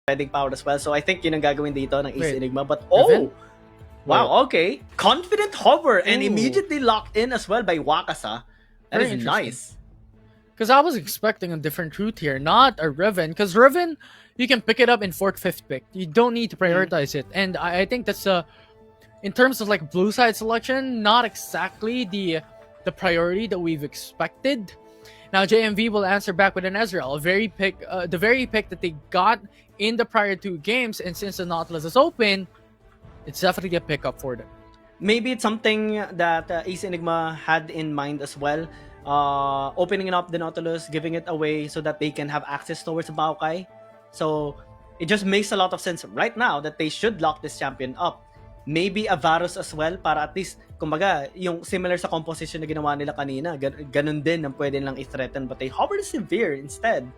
spreading power as well. So I think yun ang gagawin dito ng Ace Wait. Enigma. But Riven? wow, okay. Confident hover and Ooh. immediately locked in as well by Wakasa. That Very is nice. Because I was expecting a different route here, not a Riven. Because Riven, you can pick it up in 4th, 5th pick. You don't need to prioritize it. And I think that's in terms of like blue side selection, not exactly the priority that we've expected. Now JMV will answer back with an Ezreal, the very pick that they got in the prior 2 games, and since the Nautilus is open, it's definitely a pickup for them. Maybe it's something that Ace Enigma had in mind as well. Opening up the Nautilus, giving it away so that they can have access towards Maokai. So it just makes a lot of sense right now that they should lock this champion up. Maybe a Varus as well para at least, kumbaga, yung similar sa composition na ginawa nila kanina, ganun din ang pwede lang i-threaten, but they hovered Severe instead.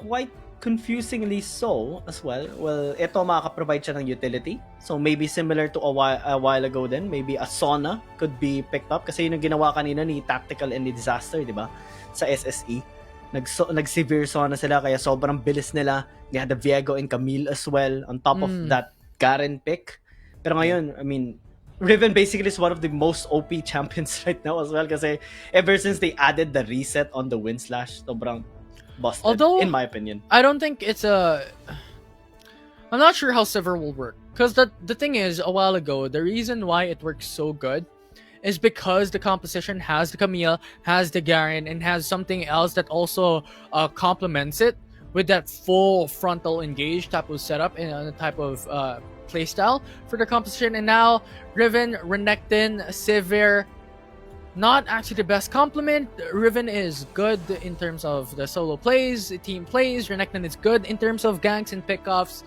Quite confusingly so as well. Well, ito makaka-provide siya ng utility. So maybe similar to a while ago then, maybe a Sona could be picked up kasi yun yung ginawa kanina ni Tactical and ni Disaster, di ba? Sa SSE. Nag-severe Sona sila kaya sobrang bilis nila. They had the Viego and Camille as well on top of that Garen pick. Pero ngayon, I mean, Riven basically is one of the most OP champions right now as well kasi ever since they added the reset on the Wind Slash, sobrang busted, although, in my opinion. I don't think it's I'm not sure how Sivir will work. Because the thing is, a while ago, the reason why it works so good is because the composition has the Camille, has the Garen, and has something else that also complements it with that full frontal engage type of setup and a type of playstyle for the composition. And now, Riven, Renekton, Sivir, not actually the best complement. Riven is good in terms of the solo plays, team plays. Renekton is good in terms of ganks and pickoffs.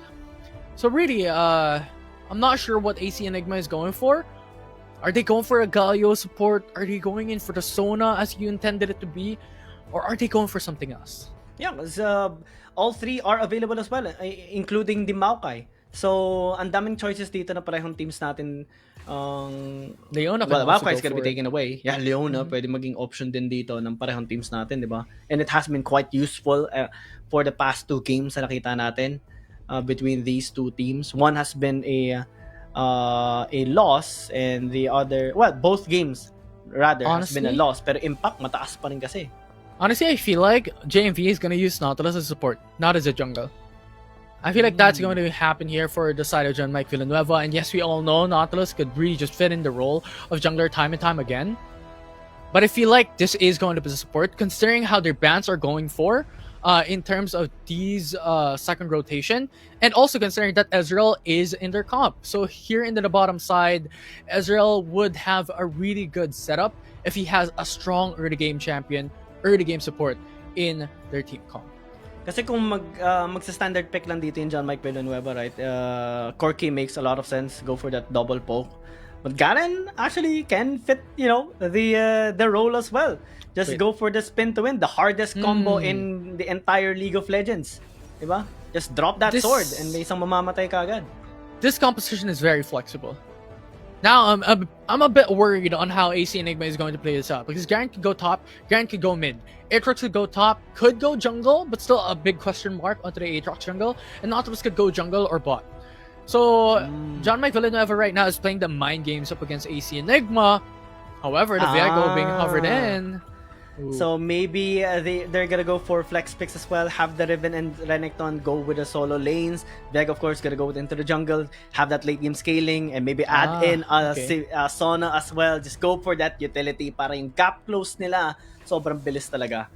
So really, I'm not sure what AC Enigma is going for. Are they going for a Galio support? Are they going in for the Sona as you intended it to be? Or are they going for something else? Yeah, because all 3 are available as well, including the Maokai. So, ang daming choices dito na parehong teams natin. Leona, well, Maokai is gonna be taken away. Yeah, Leona, pwede maging option din dito ng parehong teams natin, di ba? And it has been quite useful for the past 2 games na nakita natin between these 2 teams. One has been a loss, and the other, well, both games rather has been a loss, pero impact mataas pa rin kasi. Honestly, I feel like JMV is going to use Nautilus as support, not as a jungle. I feel like that's going to happen here for the side of John Mike Villanueva. And yes, we all know Nautilus could really just fit in the role of jungler time and time again. But I feel like this is going to be support, considering how their bans are going for in terms of these second rotation. And also considering that Ezreal is in their comp. So here in the bottom side, Ezreal would have a really good setup if he has a strong early game champion, early game support in their team comp. Kasi kung magsa-standard pick lang dito yung John Mike Villanueva, right? Corki makes a lot of sense. Go for that double poke. But Garen actually can fit, the role as well. Just go for the spin to win. The hardest combo in the entire League of Legends. Diba? Just drop that sword and may isang mamamatay ka agad. This composition is very flexible. Now, I'm a bit worried on how AC Enigma is going to play this out. Because Garen could go top, Garen could go mid. Aatrox could go top, could go jungle, but still a big question mark onto the Aatrox jungle. And Nautilus could go jungle or bot. So, John Mike Villanueva right now is playing the mind games up against AC Enigma. However, the Viego being hovered in. Ooh. So maybe they're gonna go for flex picks as well. Have the Riven and Renekton go with the solo lanes. Viego, of course, gonna go into the jungle. Have that late game scaling and maybe add in a Sona as well. Just go for that utility para yung gap close nila. Sobrang bilis talaga.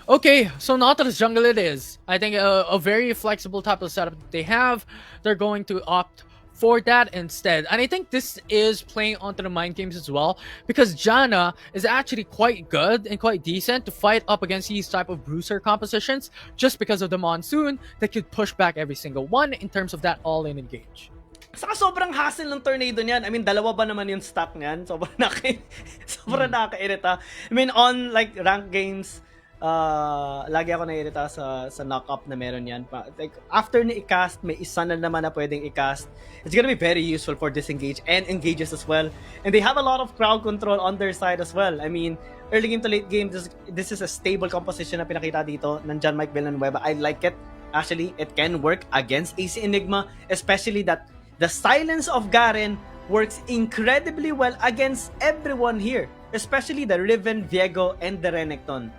Okay, so Nautilus jungle it is. I think a very flexible type of setup that they have. They're going to opt for that instead. And I think this is playing onto the mind games as well, because Janna is actually quite good and quite decent to fight up against these type of bruiser compositions just because of the monsoon that could push back every single one in terms of that all-in engage. Saka sobrang hassle ng tornado niyan. I mean, dalawa ba naman yung stack niyan? Sobrang nakakairita. I mean, on like ranked games, lagi ako naiirita sa knock-up na meron yan. Like, after ni i-cast, may isa na naman na pwedeng i-cast. It's gonna be very useful for disengage and engages as well. And they have a lot of crowd control on their side as well. I mean, early game to late game, this is a stable composition na pinakita dito ng John Mike Villanueva. I like it. Actually, it can work against AC Enigma, especially that the silence of Garen works incredibly well against everyone here, especially the Riven, Viego, and the Renekton.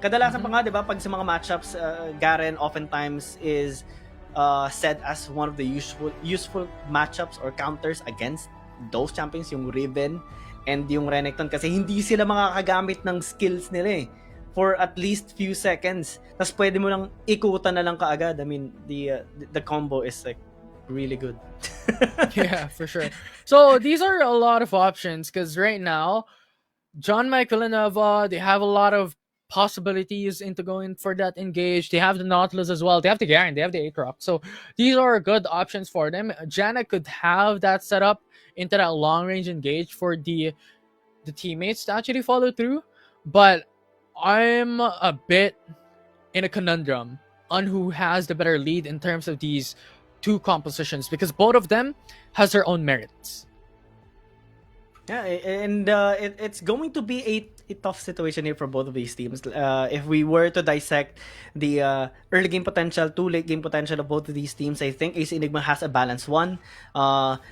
Kadalasan pa nga, di ba, pag sa mga matchups, Garen oftentimes is said as one of the useful matchups or counters against those champions, yung Riven and yung Renekton, kasi hindi sila makakagamit ng skills nila eh for at least few seconds. Tapos pwede mo lang ikutan na lang kaagad. I mean, the combo is like really good. Yeah, for sure. So these are a lot of options because right now, John Mike Villanueva, they have a lot of possibilities into going for that engage. They have the Nautilus as well. They have the Garen. They have the Aatrox. So these are good options for them. Janna could have that set up into that long range engage for the teammates to actually follow through. But I'm a bit in a conundrum on who has the better lead in terms of these two compositions because both of them has their own merits. Yeah, and it's going to be a tough situation here for both of these teams. If we were to dissect the early game potential to late game potential of both of these teams, I think AC Enigma has a balanced one.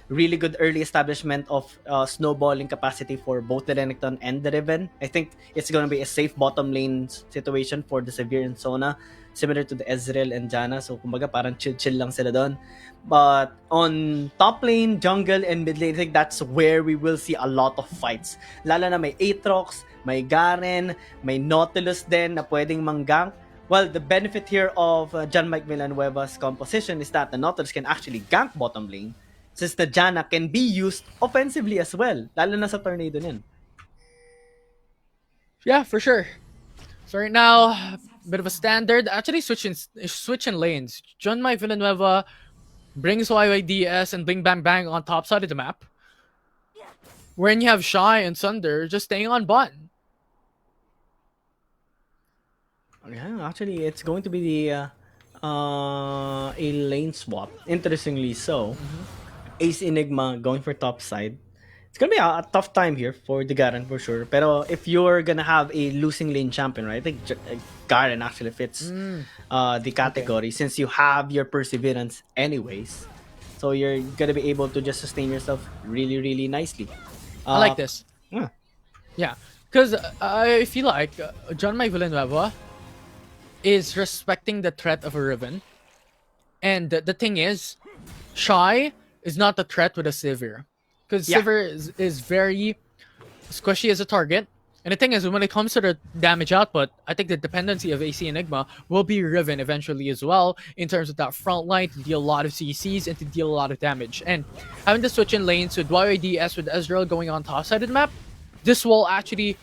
Really good early establishment of snowballing capacity for both the Renekton and the Riven. I think it's going to be a safe bottom lane situation for the Severe and Sona, similar to the Ezreal and Janna. So, kumbaga, parang chill-chill lang sila doon. But on top lane, jungle, and mid lane, I think that's where we will see a lot of fights. Lalo na may Aatrox, may Garen, may Nautilus din na pwedeng manggank. Well, the benefit here of John Mike Villanueva's composition is that the Nautilus can actually gank bottom lane since the Janna can be used offensively as well. Lalo na sa tornado niyan. Yeah, for sure. So right now, bit of a standard. Actually, switching lanes. John Mike Villanueva brings YYDS and Bing Bang Bang on top side of the map. When you have Shy and Sunder just staying on bot. Yeah, actually, it's going to be the a lane swap. Interestingly so. Ace Enigma going for top side. It's gonna be a tough time here for the Garen for sure. Pero if you're gonna have a losing lane champion, right? I think Garen actually fits the category since you have your perseverance anyways. So you're gonna be able to just sustain yourself really, really nicely. I like this. Yeah. Yeah, because I feel like John Mike Villanueva is respecting the threat of a Riven. And the thing is, Shy is not the threat with a Sivir. Because Sivir is very squishy as a target. And the thing is, when it comes to the damage output, I think the dependency of AC Enigma will be Riven eventually as well, in terms of that front line to deal a lot of CCs and to deal a lot of damage. And having the switch in lanes with YYDS with Ezreal going on top side of the map, this will actually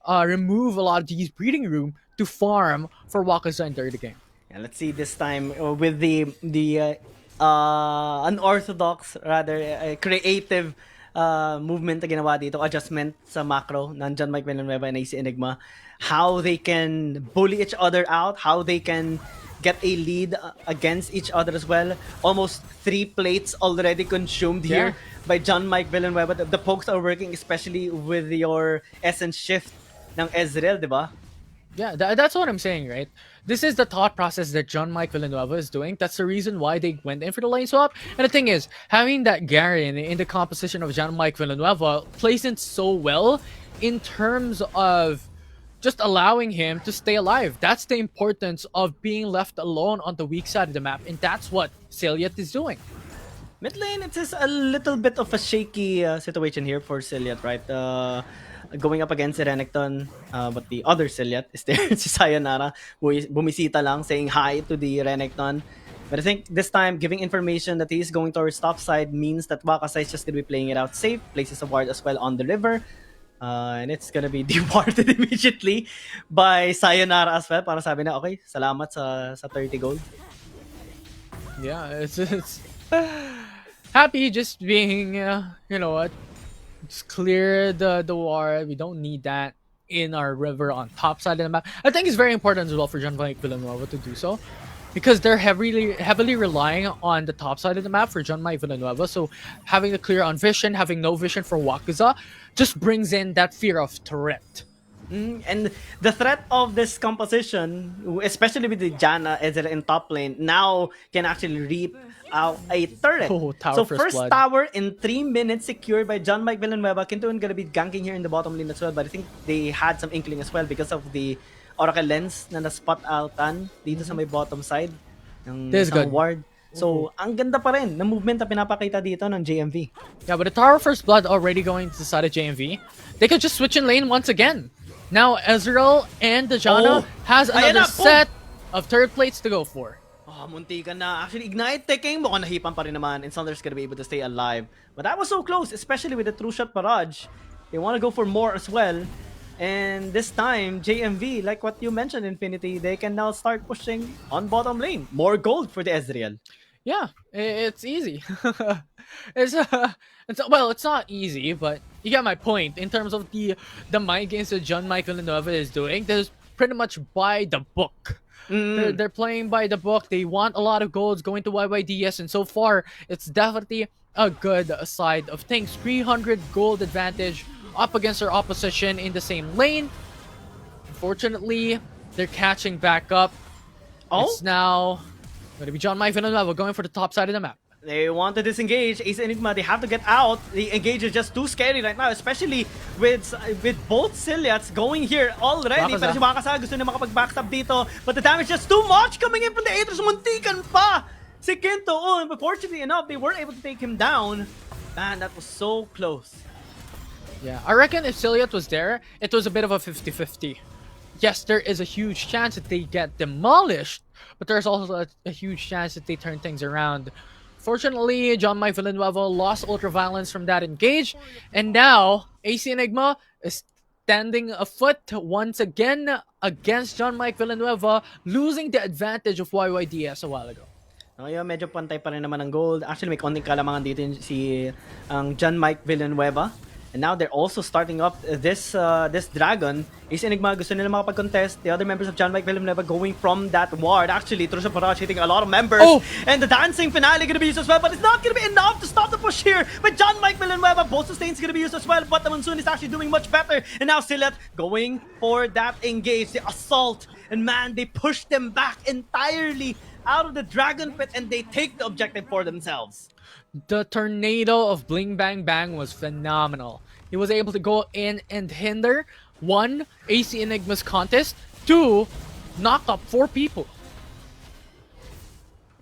remove a lot of these breeding room to farm for Wakaza in the game. Yeah, let's see this time with the unorthodox, rather creative movement na ginawa dito, adjustment sa macro ng John Mike Villanueva and AC Enigma, how they can bully each other out, how they can get a lead against each other as well. Almost 3 plates already consumed here by John Mike Villanueva. The pokes are working, especially with your essence shift ng Ezreal, di ba? Yeah, that's what I'm saying, right? This is the thought process that John Mike Villanueva is doing. That's the reason why they went in for the lane swap. And the thing is, having that Garen in the composition of John Mike Villanueva plays in so well in terms of just allowing him to stay alive. That's the importance of being left alone on the weak side of the map. And that's what Celiat is doing. Mid lane, it's just a little bit of a shaky situation here for Celiat, right? Going up against the Renekton, but the other Celiat is there, si Sayonara, who is bumisita lang, saying hi to the Renekton. But I think this time, giving information that he's going towards top side means that Wakaza is just going to be playing it out safe, places a ward as well on the river, and it's going to be departed immediately by Sayonara as well, para sabi na, okay, salamat sa 30 gold. Yeah, it's happy just being, you know what, just clear the war. We don't need that in our river on top side of the map. I think it's very important as well for John Villanueva to do so, because they're heavily relying on the top side of the map for John Mike Villanueva. So having the clear on vision, having no vision for Wakaza, just brings in that fear of threat. And the threat of this composition, especially with the Janna Ezra in top lane, now can actually reap out a turret. Oh, tower So first first blood. tower in 3 minutes secured by John Mike Villanueva. Kintuan gonna be ganking here in the bottom lane as well, but I think they had some inkling as well because of the Oracle lens na na-spot outan dito sa may bottom side ng This is isang good. ward. So, ang ganda pa rin ng movement na pinapakita dito ng JMV. Yeah, but the tower first blood already going to the side of JMV. They could just switch in lane once again. Now Ezreal and Dejana has Ayan another na, boom! set of turret plates to go for. Oh, muntikan na. Actually, Ignite taking. Mukhang nahipan pa rin naman. And Sunder's gonna be able to stay alive. But that was so close, especially with the true shot barrage. They want to go for more as well. And this time, JMV, like what you mentioned, Infinity, they can now start pushing on bottom lane. More gold for the Ezreal. Yeah, it's easy. It's not easy, but you get my point in terms of the mind games that John Mike Villanueva is doing. There's pretty much by the book. They're playing by the book. They want a lot of golds going to YYDS, and so far it's definitely a good side of things. 300 gold advantage up against their opposition in the same lane. Unfortunately, they're catching back up. Oh? It's now going to be John Mike Villanueva going for the top side of the map. They want to disengage. Ace Enigma, they have to get out. The engage is just too scary right now, especially with both Ciliats going here already. Wakasa. Pero si Wakasa gusto na makapag-backstab dito. But the damage is just too much coming in from the Aether's. Muntikan pa! Si Kento, oh, but fortunately enough, they were able to take him down. Man, that was so close. Yeah, I reckon if Ciliat was there, it was a bit of a 50-50. Yes, there is a huge chance that they get demolished, but there's also a huge chance that they turn things around. Fortunately, John Mike Villanueva lost Ultraviolence from that engage, and now AC Enigma is standing afoot once again against John Mike Villanueva, losing the advantage of YYDS a while ago. Ngayon, medyo pantay pa rin naman ng gold. Actually, may konting kalamangan dito si John Mike Villanueva. And now they're also starting up this dragon. Ace Enigma gusto nila makapag-contest. The other members of John Mike Villanueva going from that ward. Actually, Trusha Paraj hitting a lot of members. Oh! And the dancing finale gonna be used as well. But it's not gonna be enough to stop the push here. But John Mike Villanueva, both sustains gonna be used as well. But the Monsoon is actually doing much better. And now Silat going for that engage. The assault. And man, they push them back entirely out of the dragon pit. And they take the objective for themselves. The tornado of Bling Bang Bang was phenomenal. He was able to go in and hinder 1, AC Enigma's contest, 2, knock up 4 people.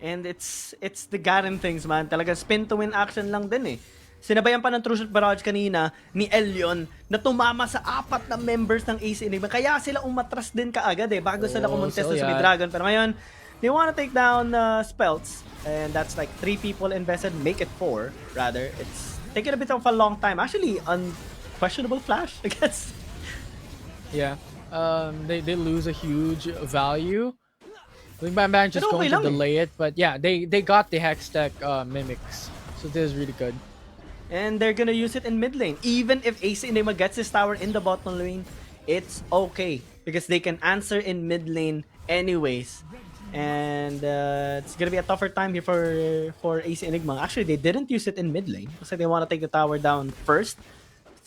And it's the Garen things, man. Talaga spin to win action lang din eh. Sinabayan pa ng True Shot Barrage kanina ni Elion na tumama sa 4 na members ng AC Enigma. Kaya sila umatras din kaagad eh bago sila kumontest sa Dragon. Pero ngayon, they want to take down Spelts. And that's like 3 people invested. Make it 4, rather. It's taking a bit of a long time. Actually, unquestionable flash, I guess. Yeah. They lose a huge value. Bling Bang Bang just Pero okay going to lang delay it. But yeah, they got the Hextech mimics. So this is really good. And they're gonna use it in mid lane. Even if AC Enigma gets this tower in the bottom lane, it's okay. Because they can answer in mid lane anyways. And it's gonna be a tougher time here for AC Enigma. Actually, they didn't use it in mid lane. Looks like they want to take the tower down first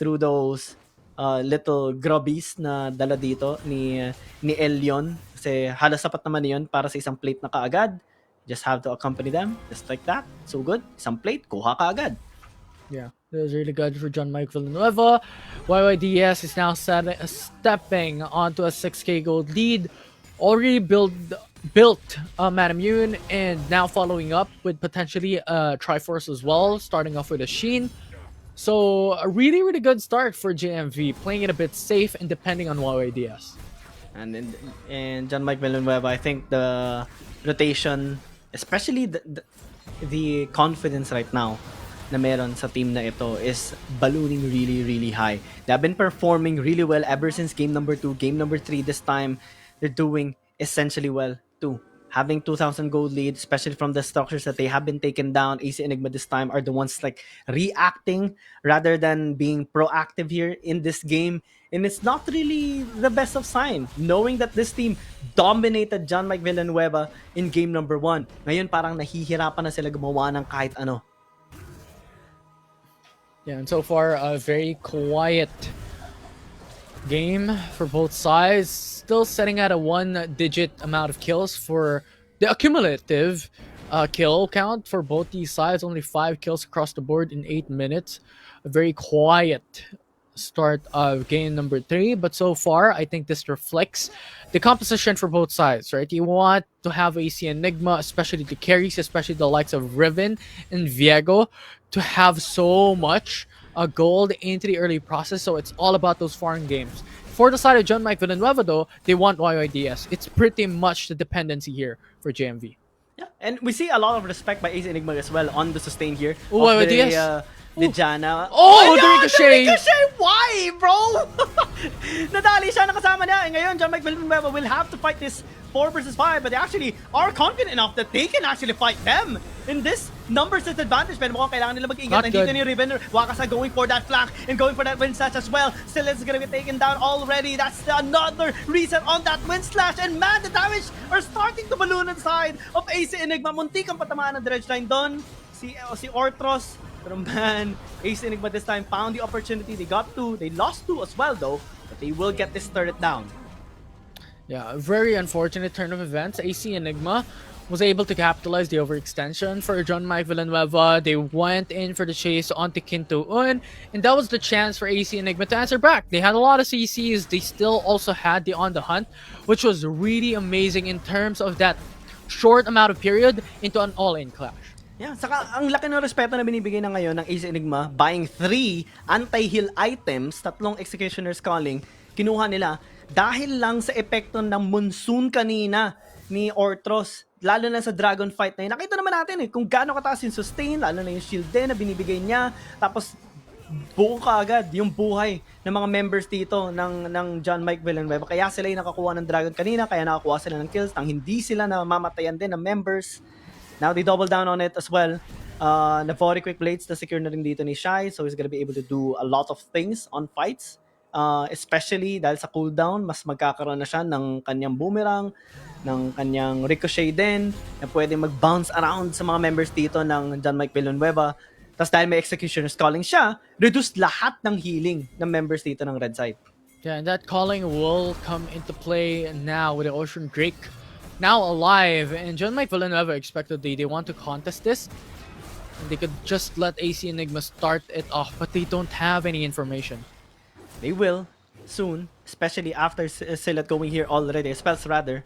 through those little grubbies na dala dito ni Elion. Kasi halos sapat naman yun para sa isang plate na kaagad. Just have to accompany them, just like that. So good. Isang plate, kuha kaagad. Yeah, that was really good for John Mike Villanueva. YYDS is now stepping onto a 6k gold lead. Already built Manamune, and now following up with potentially Triforce as well, starting off with a Sheen. So a really, really good start for JMV, playing it a bit safe and depending on YYDS. And John Mike Villanueva, I think the rotation, especially the confidence right now na meron sa team na ito is ballooning really, really high. They've been performing really well ever since game number 2, game number 3 this time. They're doing essentially well too. Having 2,000 gold lead, especially from the structures that they have been taken down, AC Enigma this time are the ones like reacting rather than being proactive here in this game. And it's not really the best of sign, knowing that this team dominated John Mike Villanueva in game number 1. Ngayon parang nahihirapan na sila gumawa ng kahit ano. Yeah, and so far, very quiet game for both sides. Still setting at a 1-digit amount of kills for the accumulative kill count for both these sides. Only 5 kills across the board in 8 minutes. A very quiet start of game number 3, but so far I think this reflects the composition for both sides, right? You want to have AC Enigma, especially the carries, especially the likes of Riven and Viego, to have so much gold into the early process, so it's all about those foreign games. For the side of John Mike Villanueva, though, they want YYDS. It's pretty much the dependency here for JMV. Yeah, and we see a lot of respect by Ace Enigma as well on the sustain here. Oh, of YYDS. The Jana. Oh, the no, Ricochet! The Ricochet! Why, bro? Nadali siya, nakasama niya. And ngayon, John Mike Villanueva will have to fight this 4 versus 5, but they actually are confident enough that they can actually fight them in this numbers disadvantage. Pero mukhang kailangan nila mag-ingat. Nandito ni Riven Wakasa going for that flank and going for that wind slash as well. Still, it's gonna be taken down already. That's another reason on that wind slash. And man, the damage are starting to balloon inside of AC Enigma. Muntik ang patamaan ng dredge line doon. Si Ortros. Pero man, Ace Enigma this time found the opportunity. They got 2. They lost 2 as well though. But they will get this turret down. Yeah, a very unfortunate turn of events. AC Enigma was able to capitalize the overextension for John Mike Villanueva. They went in for the chase onto Kinto-un, and that was the chance for AC Enigma to answer back. They had a lot of CCs. They still also had the On the Hunt, which was really amazing in terms of that short amount of period into an all-in clash. Yeah, saka ang laki ng respeto na binibigay na ngayon ng Ace Enigma, buying 3 anti-heal items, 3 Executioner's Calling, kinuha nila dahil lang sa epekto ng monsoon kanina ni Ortros, lalo na sa Dragon Fight na yun. Nakita naman natin kung gaano kataas yung sustain, lalo na yung shield din na binibigay niya, tapos buo kaagad yung buhay ng mga members dito ng John Mike Villanueva. Kaya sila yung nakakuha ng Dragon kanina, kaya nakakuha sila ng kills, nang hindi sila na mamatayan din ng members. Now they double down on it as well. Navori Quick Blades na secure na rin dito ni Shai, so he's gonna be able to do a lot of things on fights. Especially dahil sa cooldown, mas magkakaroon na siya ng kanyang boomerang, ng kanyang ricochet din, na pwede mag-bounce around sa mga members dito ng John Mike Villanueva. Tapos dahil may Executioner's Calling siya, reduce lahat ng healing ng members dito ng red side. Yeah, and that calling will come into play now with the Ocean Drake now alive, and John Mike Villanueva expected they want to contest this, and they could just let AC Enigma start it off, but they don't have any information. They will soon, especially after Silat going here already, spells rather.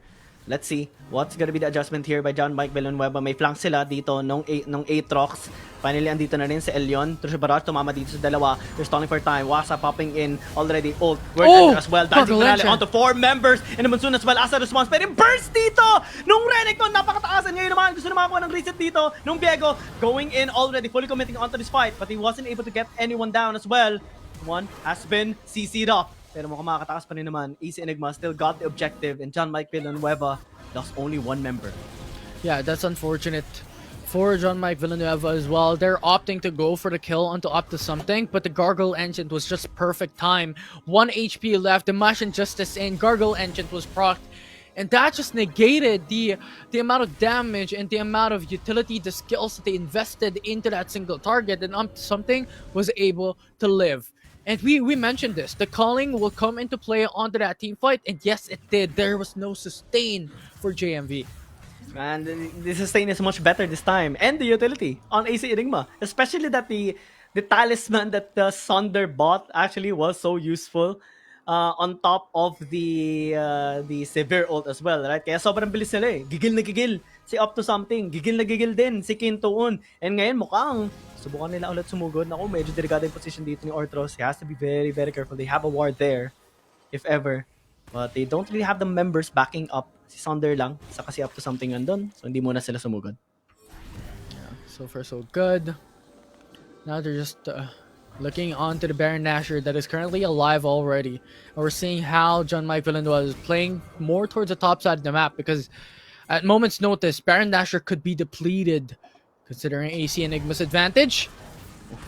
Let's see what's gonna be the adjustment here by John Mike Villanueva. May flank sila dito nung Aatrox. Finally, andito na rin si Elion. Trush Barrage tumama dito sa dalawa. They're stalling for time. Wasa popping in already. Ult. Word as well. Dancing finale onto 4 members. And the Monsoon as well as a response. Pero burst dito! Nung Renekton, napakataasan. Ngayon naman, gusto na makakuha ng reset dito. Nung Viego, going in already. Fully committing onto this fight. But he wasn't able to get anyone down as well. One has been CC'd off. Pero mukhang makakatakas pa rin naman. AC Enigma still got the objective, and John Mike Villanueva lost only 1 member. Yeah, that's unfortunate for John Mike Villanueva as well. They're opting to go for the kill onto up to something, but the Gargle Ancient was just perfect time. 1 HP left, the Mash Injustice in, Gargle Ancient was procced, and that just negated the amount of damage and the amount of utility, the skills that they invested into that single target, and up to something was able to live. And we mentioned this. The calling will come into play onto that team fight. And yes, it did. There was no sustain for JMV. Man, the sustain is much better this time. And the utility on AC Enigma. Especially that the talisman that the Sonder bought actually was so useful. On top of the severe ult as well, right? Kaya sobrang bilis nila eh. Gigil na gigil si Up to Something. Gigil na gigil din si Kinto-un. And ngayon mukhang subukan nila ulit sumugod. Naku, medyo delikado yung position dito ni Ortros. He has to be very, very careful. They have a ward there, if ever. But they don't really have the members backing up. Si Sonder lang, saka si Up to Something nandun. So hindi muna sila sumugod. Yeah, so far so good. Now they're just looking onto the Baron Nashor that is currently alive already. And we're seeing how John Mike Villanueva is playing more towards the top side of the map, because at moment's notice, Baron Nashor could be depleted considering AC Enigma's advantage.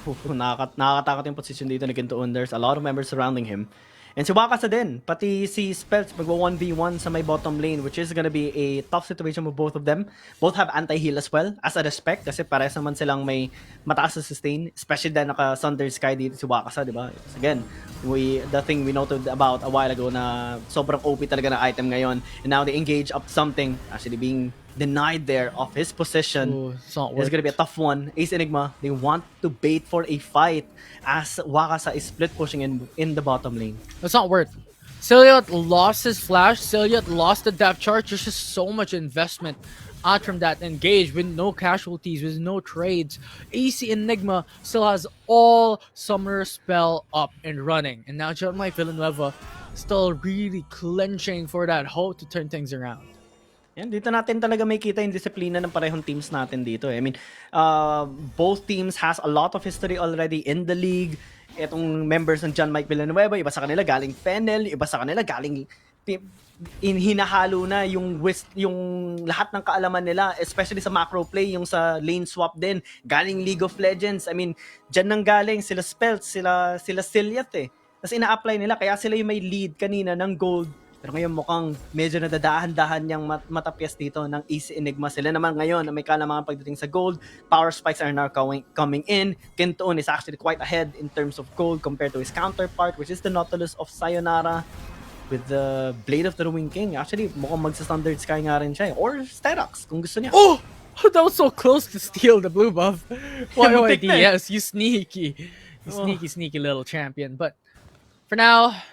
Nakakatakot yung position dito ni Kinto-un. There's a lot of members surrounding him. And si Wakasa din, pati si Spells magwa 1v1 sa may bottom lane, which is gonna be a tough situation with both of them. Both have anti-heal as well, as a respect, kasi parehas naman silang may mataas na sustain, especially dahil naka Thunder Sky dito si Wakasa, di ba? Again, the thing we noted about a while ago na sobrang OP talaga na item ngayon, and now they engage up something, actually being denied there of his position. Ooh, it's not It's gonna be a tough one. Ace Enigma, they want to bait for a fight as Wakasa is split pushing in the bottom lane. It's not worth. Ciliot lost his flash. Ciliot lost the depth charge. There's just so much investment out from that engage with no casualties, with no trades. AC Enigma still has all Summoner spell up and running. And now JMV Villanueva still really clenching for that hope to turn things around. Yan, dito natin talaga may kita yung disiplina ng parehong teams natin dito. I mean, both teams has a lot of history already in the league. Itong members ng JMV Villanueva, iba sa kanila galing Fennel, iba sa kanila galing hinahalo na yung lahat ng kaalaman nila, especially sa macro play, yung sa lane swap din, galing League of Legends. I mean, dyan nang galing sila Spells, sila Ciliat eh. Tapos ina-apply nila, kaya sila yung may lead kanina ng gold. Pero ngayon mukhang medyo nadadahan-dahan niyang matapyas dito ng Easy Enigma. Sila naman ngayon na may kalamangan pagdating sa gold. Power spikes are now coming in. Kintoon is actually quite ahead in terms of gold compared to his counterpart, which is the Nautilus of Sayonara with the Blade of the Ruin King. Actually, mukhang magsa-Standard Sky nga rin siya. Or Sterox, kung gusto niya. Oh! That was so close to steal the blue buff. YYDS, you sneaky. You sneaky little champion. But for now,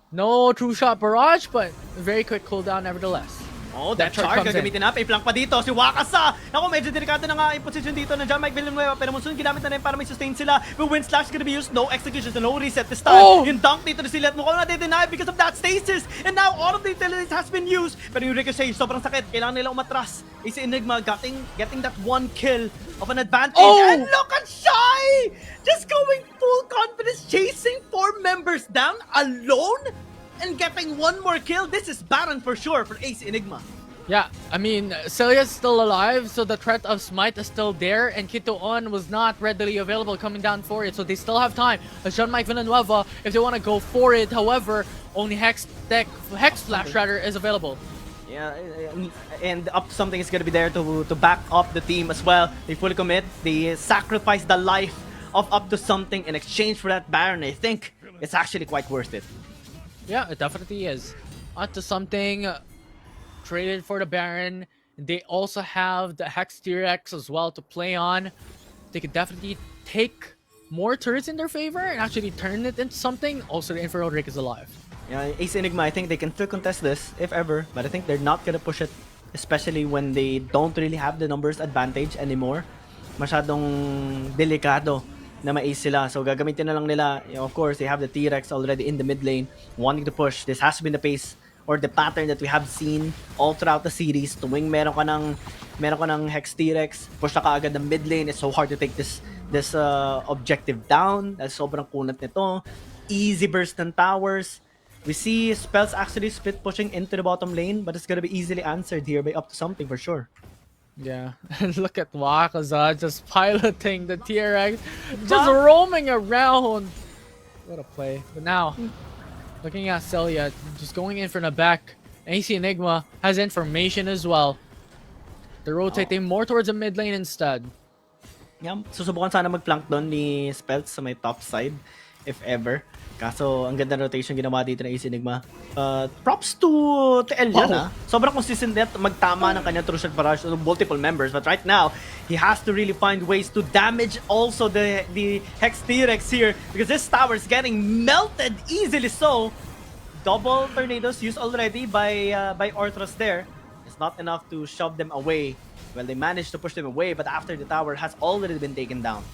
no true shot barrage, but a very quick cooldown nevertheless. Oh, that charge gagamitin na. Pay-flank pa dito si Wakasa. Naku, medyo delikado na nga yung position dito ng JMV Villanueva. Pero Monsoon ginamit na rin para may sustain sila. But Wind Slash gonna be used. No executions, no reset this time. Oh! Yung dunk dito na sila at mukhang na-deny because of that stasis. And now all of the utilities has been used. Pero yung Ricochet, sobrang sakit. Kailangan nila umatras. Ace Enigma getting that one kill of an advantage. Oh! And look at Shy! Just going full confidence, chasing 4 members down alone and getting one more kill. This is Baron for sure for Ace Enigma. Yeah, I mean, Celia's still alive, so the threat of Smite is still there, and Kito-on was not readily available coming down for it, so they still have time. As JMV Villanueva, if they want to go for it, however, only Hex Flash rather is available. Yeah, and up something is gonna be there to back up the team as well. They fully commit. They sacrifice the life of up to something in exchange for that Baron. I think it's actually quite worth it. Yeah, it definitely is. Up to something. Traded for the Baron. They also have the Hex T-Rex as well to play on. They could definitely take more turrets in their favor and actually turn it into something. Also, the Infernal Drake is alive. Yeah, Ace Enigma, I think they can still contest this, if ever, but I think they're not gonna push it, especially when they don't really have the numbers advantage anymore. Masyadong delikado na ma-ace sila. So gagamitin na lang nila, of course, they have the T-Rex already in the mid lane, wanting to push. This has been the pace or the pattern that we have seen all throughout the series. Tuwing meron ka ng Hex T-Rex, push na kaagad ng mid lane. It's so hard to take this objective down. That's sobrang kunat nito. Easy burst ng towers. We see Spells actually split pushing into the bottom lane, but it's gonna be easily answered here by up to something for sure. Yeah, and look at Wakaza just piloting the T-Rex, just roaming around. What a play. But now, looking at Celia, just going in from the back. AC Enigma has information as well. They're rotating more towards the mid lane instead. Yeah, susubukan sana mag-flank doon ni Spells sa may top side, if ever. Kaso, ang ganda rotation ginawa dito ng AC Enigma. Props to Elian, Sobrang consistent at magtama ng kanyang true shot barrage to multiple members. But right now, he has to really find ways to damage also the Hex T-Rex here. Because this tower is getting melted easily so. Double tornadoes used already by Orthros there. It's not enough to shove them away. Well, they managed to push them away, but after the tower has already been taken down.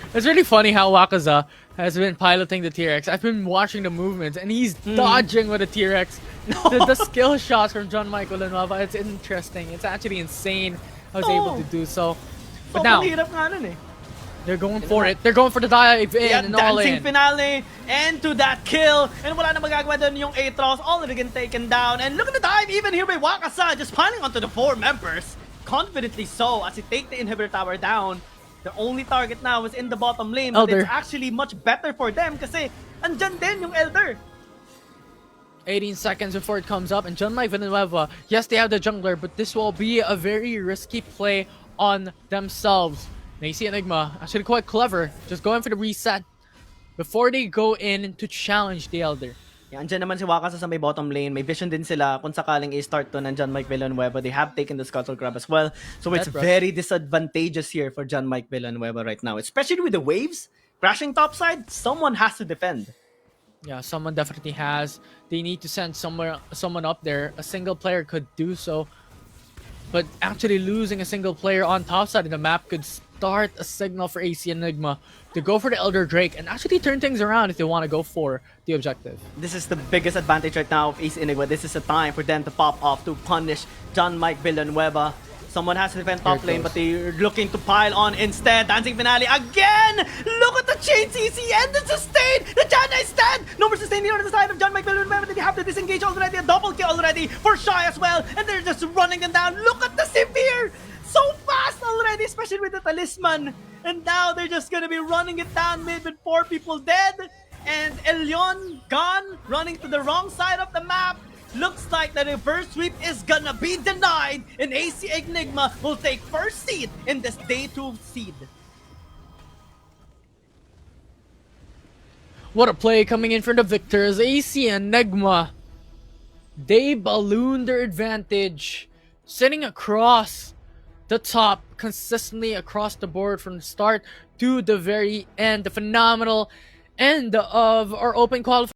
It's really funny how Wakaza has been piloting the T-Rex. I've been watching the movements, and he's dodging with the T-Rex. The skill shots from JMV Villanueva, it's interesting. It's actually insane how he's able to do so. But now, they're going for it. They're going for the dive in and all in. Dancing finale, and to that kill. And wala na magagawa doon yung Aatrox, already been taken down. And look at the dive even here by Wakaza, just piling onto the 4 members. Confidently so, as he take the inhibitor tower down. The only target now is in the bottom lane, but it's actually much better for them kasi andyan din yung Elder. 18 seconds before it comes up, and Junmai Villanueva, yes, they have the jungler, but this will be a very risky play on themselves. Now you see Enigma, actually quite clever, just going for the reset before they go in to challenge the Elder. Yeah, andyan naman si Waka sa may bottom lane. May vision din sila kung sakaling i-start to ng John Mike Villanueva. They have taken the Scuttle Crab as well. So it's very disadvantageous here for John Mike Villanueva right now. Especially with the waves crashing topside, someone has to defend. Yeah, someone definitely has. They need to send someone up there. A single player could do so. But actually losing a single player on top side of the map could start a signal for AC Enigma to go for the Elder Drake and actually turn things around if they want to go for the objective. This is the biggest advantage right now of AC Enigma. This is a time for them to pop off to punish John Mike Villanueva. Someone has to defend top lane, but they're looking to pile on instead. Dancing Finale again! Look at the chain CC and the sustain! The Janna is dead! No more sustain here on the side of John Mike Villanueva. They have to disengage already. A double kill already for Shy as well. And they're just running them down. Look at the Severe! So fast already, especially with the Talisman. And now they're just gonna be running it down mid with 4 people dead. And Elion gone, running to the wrong side of the map. Looks like the reverse sweep is gonna be denied, and AC Enigma will take first seed in this day 2 seed. What a play coming in for the victors. AC Enigma, they balloon their advantage, sitting across the top consistently across the board from the start to the very end. The phenomenal end of our open qualifier.